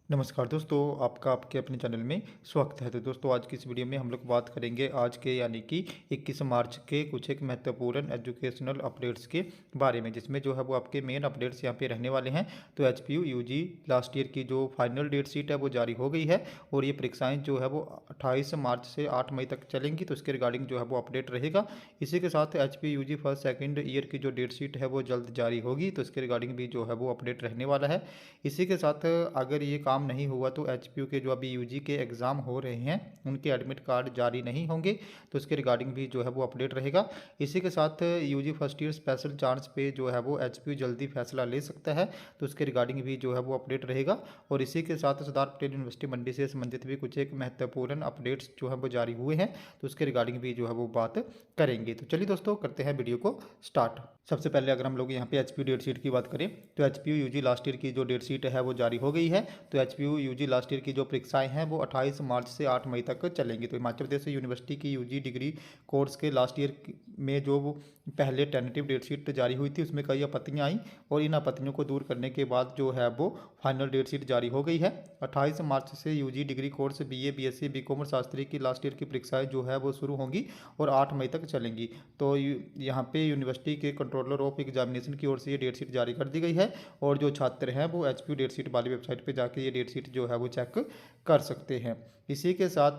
नमस्कार दोस्तों, आपका आपके अपने चैनल में स्वागत है। तो दोस्तों, आज की इस वीडियो में हम लोग बात करेंगे आज के यानी कि 21 मार्च के कुछ एक महत्वपूर्ण एजुकेशनल अपडेट्स के बारे में, जिसमें जो है वो आपके मेन अपडेट्स यहाँ पे रहने वाले हैं। तो एचपीयू यूजी लास्ट ईयर की जो फाइनल डेट शीट है वो जारी हो गई है और ये परीक्षाएँ जो है वो 28 मार्च से 8 मई तक चलेंगी। तो इसके रिगार्डिंग जो है वो अपडेट रहेगा। इसी के साथ HPU UG first second year की जो डेट शीट है वो जल्द जारी होगी, तो इसके रिगार्डिंग भी जो है वो अपडेट रहने वाला है। इसी के साथ अगर ये काम नहीं हुआ तो एचपीयू के जो अभी यूजी के एग्ज़ाम हो रहे हैं उनके एडमिट कार्ड जारी नहीं होंगे, तो इसके रिगार्डिंग भी जो है वो अपडेट रहेगा। इसी के साथ UG first year special chance पे जो है वो एचपीयू जल्दी फैसला ले सकता है, तो उसके रिगार्डिंग भी जो है वो अपडेट रहेगा। और इसी के साथ सरदार पटेल यूनिवर्सिटी मंडी से संबंधित भी कुछ एक महत्वपूर्ण अपडेट्स जो है वो जारी हुए हैं, तो उसके रिगार्डिंग भी जो है वो बात करेंगे। तो चलिए दोस्तों, करते हैं वीडियो को स्टार्ट। सबसे पहले अगर हम लोग यहाँ पे एचपीयू डेट शीट की बात करें तो एचपीयू यूजी लास्ट ईयर की जो डेट शीट है वो जारी हो गई है। तो एचपीयू यूजी लास्ट ईयर की जो परीक्षाएं हैं वो 28 मार्च से 8 मई तक चलेंगी। तो हिमाचल प्रदेश यूनिवर्सिटी की यूजी डिग्री कोर्स के लास्ट ईयर में जो वो पहले टेंटेटिव डेट शीट जारी हुई थी उसमें कई आपत्तियां आई और इन आपत्तियों को दूर करने के बाद जो है वो फाइनल डेट शीट जारी हो गई है। 28 मार्च से UG degree course BA, BSc, BCom और शास्त्री की लास्ट ईयर की परीक्षाएं जो है वो शुरू होंगी और 8 मई तक चलेंगी। तो यहाँ पे यूनिवर्सिटी के कंट्रोलर ऑफ एग्जामिनेशन की ओर से ये डेट शीट जारी कर दी गई है और जो छात्र हैं वो एचपीयू डेट शीट वाली वेबसाइट पे जाके ये डेट शीट जो है वो चेक कर सकते हैं। इसी के साथ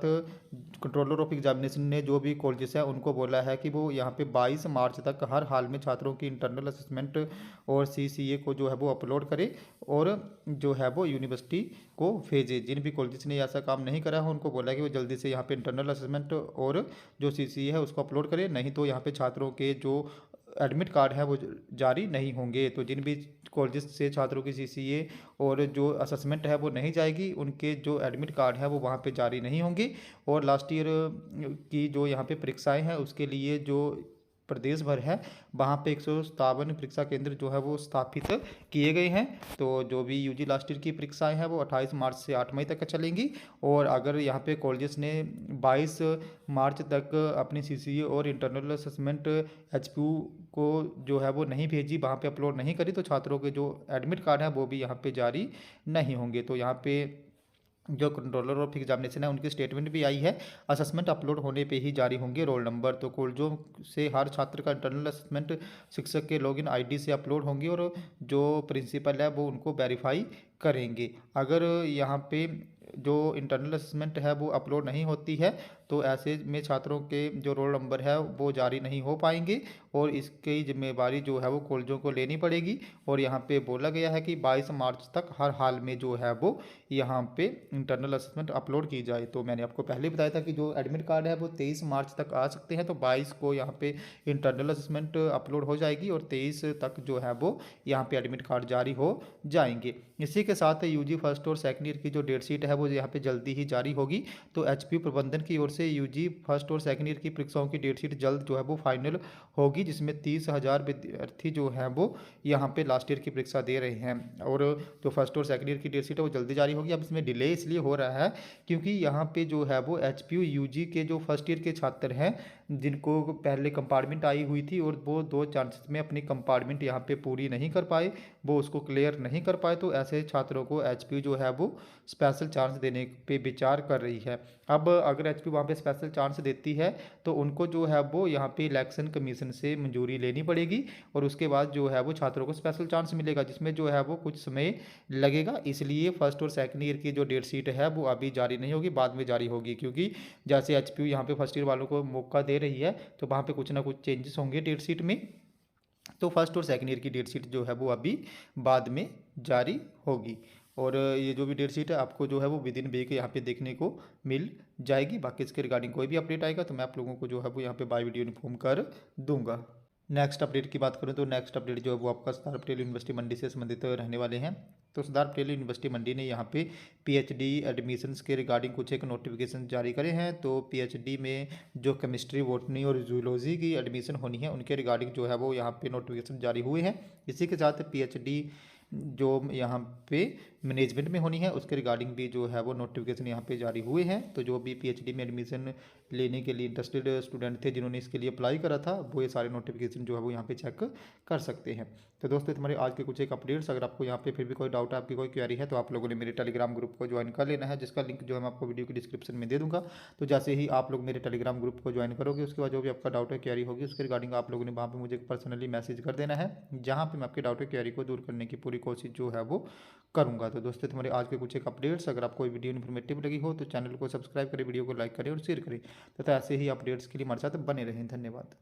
कंट्रोलर ऑफ एग्जामिनेशन ने जो भी कॉलेजेस हैं उनको बोला है कि वो यहाँ पे 22 मार्च तक हर हाल में छात्रों की इंटरनल असेसमेंट और सीसीए को जो है वो अपलोड करे और जो है वो यूनिवर्सिटी को भेजे। जिन भी कॉलेजेस ने ऐसा काम नहीं करा है उनको बोला है कि वो जल्दी से यहाँ पे इंटरनल असेसमेंट और जो सीसीए है उसको अपलोड करे, नहीं तो यहाँ पे छात्रों के जो एडमिट कार्ड है वो जारी नहीं होंगे। तो जिन भी कॉलेजेस से छात्रों की सीसीए और जो असेसमेंट है वो नहीं जाएगी, उनके जो एडमिट कार्ड है वो वहाँ पे जारी नहीं होंगे। और लास्ट ईयर की जो यहाँ पे परीक्षाएं हैं उसके लिए जो प्रदेश भर है वहाँ पे 157 परीक्षा केंद्र जो है वो स्थापित किए गए हैं। तो जो भी यूजी लास्ट ईयर की परीक्षाएं हैं वो 28 मार्च से 8 मई तक चलेंगी। और अगर यहाँ पे कॉलेजेस ने 22 मार्च तक अपनी सीसीए और इंटरनल असेसमेंट एचपीयू को जो है वो नहीं भेजी, वहाँ पे अपलोड नहीं करी, तो छात्रों के जो एडमिट कार्ड हैं वो भी यहाँ पे जारी नहीं होंगे। तो यहाँ पे जो कंट्रोलर ऑफ एग्जामिनेशन है उनकी स्टेटमेंट भी आई है, असेसमेंट अपलोड होने पे ही जारी होंगे रोल नंबर। तो कॉलेजों से हर छात्र का इंटरनल असेसमेंट शिक्षक के लॉगिन आईडी से अपलोड होंगे और जो प्रिंसिपल है वो उनको वेरीफाई करेंगे। अगर यहाँ पे जो इंटरनल असेसमेंट है वो अपलोड नहीं होती है तो ऐसे में छात्रों के जो रोल नंबर है वो जारी नहीं हो पाएंगे और इसकी जिम्मेवारी जो है वो कॉलेजों को लेनी पड़ेगी। और यहाँ पे बोला गया है कि 22 मार्च तक हर हाल में जो है वो यहाँ पे इंटरनल असेसमेंट अपलोड की जाए। तो मैंने आपको पहले बताया था कि जो एडमिट कार्ड है वो 23 मार्च तक आ सकते हैं, तो 22 को यहाँ पे इंटरनल असेसमेंट अपलोड हो जाएगी और 23 तक जो है वो यहाँ पे एडमिट कार्ड जारी हो जाएंगे। इसी के साथ यूजी फर्स्ट और सेकंड ईयर की जो डेट शीट है वो यहाँ पे जल्दी ही जारी होगी। तो एचपीयू प्रबंधन की ओर से यूजी फर्स्ट और सेकंड ईयर की परीक्षाओं की डेट शीट जल्द जो है वो फाइनल होगी, जिसमें 30,000 विद्यार्थी जो हैं वो यहाँ पे लास्ट ईयर की परीक्षा दे रहे हैं। और जो फर्स्ट और सेकंड ईयर की डेट शीट है वो जल्दी जारी होगी। अब इसमें डिले इसलिए हो रहा है क्योंकि यहाँ पे जो है वो एचपीयू यूजी के जो फर्स्ट ईयर के छात्र हैं जिनको पहले कंपार्टमेंट आई हुई थी और वो 2 चांसेस में अपनी कंपार्टमेंट यहाँ पे पूरी नहीं कर पाए, वो उसको क्लियर नहीं कर पाए, तो ऐसे छात्रों को एचपीयू जो है वो स्पेशल चांस देने पे विचार कर रही है। अब अगर एचपीयू वहाँ पे स्पेशल चांस देती है तो उनको जो है वो यहाँ पे इलेक्शन कमीशन से मंजूरी लेनी पड़ेगी और उसके बाद जो है वो छात्रों को स्पेशल चांस मिलेगा, जिसमें जो है वो कुछ समय लगेगा। इसलिए फर्स्ट और सेकंड ईयर की जो डेट शीट है वो अभी जारी नहीं होगी, बाद में जारी होगी, क्योंकि जैसे एचपीयू यहाँ पे फर्स्ट ईयर वालों को मौका दे रही है तो वहाँ पे कुछ ना कुछ चेंजेस होंगे डेट शीट में। तो फर्स्ट और सेकंड ईयर की डेट शीट जो है वो अभी बाद में जारी होगी। और ये जो भी डेट शीट है आपको जो है वो विद इन वीक यहाँ पे देखने को मिल जाएगी। बाकी इसके रिगार्डिंग कोई भी अपडेट आएगा तो मैं आप लोगों को जो है वो यहाँ पे बाय वीडियो इन्फॉर्म कर दूंगा। नेक्स्ट अपडेट की बात करूँ तो नेक्स्ट अपडेट जो है वो आपका सरदार पटेल यूनिवर्सिटी मंडी से संबंधित रहने वाले हैं। तो सरदार पटेल यूनिवर्सिटी मंडी ने यहाँ पे पीएचडी एडमिशन्स के रिगार्डिंग कुछ एक नोटिफिकेशन जारी करे हैं। तो पीएचडी में जो केमिस्ट्री, बॉटनी और जूलॉजी की एडमिशन होनी है उनके रिगार्डिंग जो है वो यहाँ पे नोटिफिकेशन जारी हुए हैं। इसी के साथ पीएचडी जो यहाँ पे मैनेजमेंट में होनी है उसके रिगार्डिंग भी जो है वो नोटिफिकेशन यहाँ पे जारी हुए हैं। तो जो भी पीएचडी में एडमिशन लेने के लिए इंटरेस्टेड स्टूडेंट थे जिन्होंने इसके लिए अप्लाई करा था, वो ये सारे नोटिफिकेशन जो है वो यहाँ पे चेक कर सकते हैं। तो दोस्तों तुम्हारे आज के कुछ एक अपडेट्स, अगर आपको यहाँ पे फिर भी कोई डाउट है, आपकी कोई क्वेरी है, तो आप लोगों ने मेरे टेलीग्राम ग्रुप को ज्वाइन कर लेना है, जिसका लिंक जो है मैं आपको वीडियो की डिस्क्रिप्शन में दे दूँगा। तो जैसे ही आप लोग मेरे टेलीग्राम ग्रुप को ज्वाइन करोगे, उसके बाद जो भी आपका डाउट है क्वेरी होगी उसके रिगार्डिंग आप लोगों ने वहाँ पे मुझे पर्सनली मैसेज कर देना है, जहाँ पे मैं आपके डाउट है क्वेरी को दूर करने की पूरी कोशिश जो है वो करूँगा। तो दोस्तों तुम्हारे आज के कुछ एक अपडेट्स, अगर आपको वीडियो इन्फॉर्मेटिव लगी हो तो चैनल को सब्सक्राइब करें, वीडियो को लाइक करें और शेयर करें, तथा ऐसे ही अपडेट्स के लिए हमारे साथ बने रहें। धन्यवाद।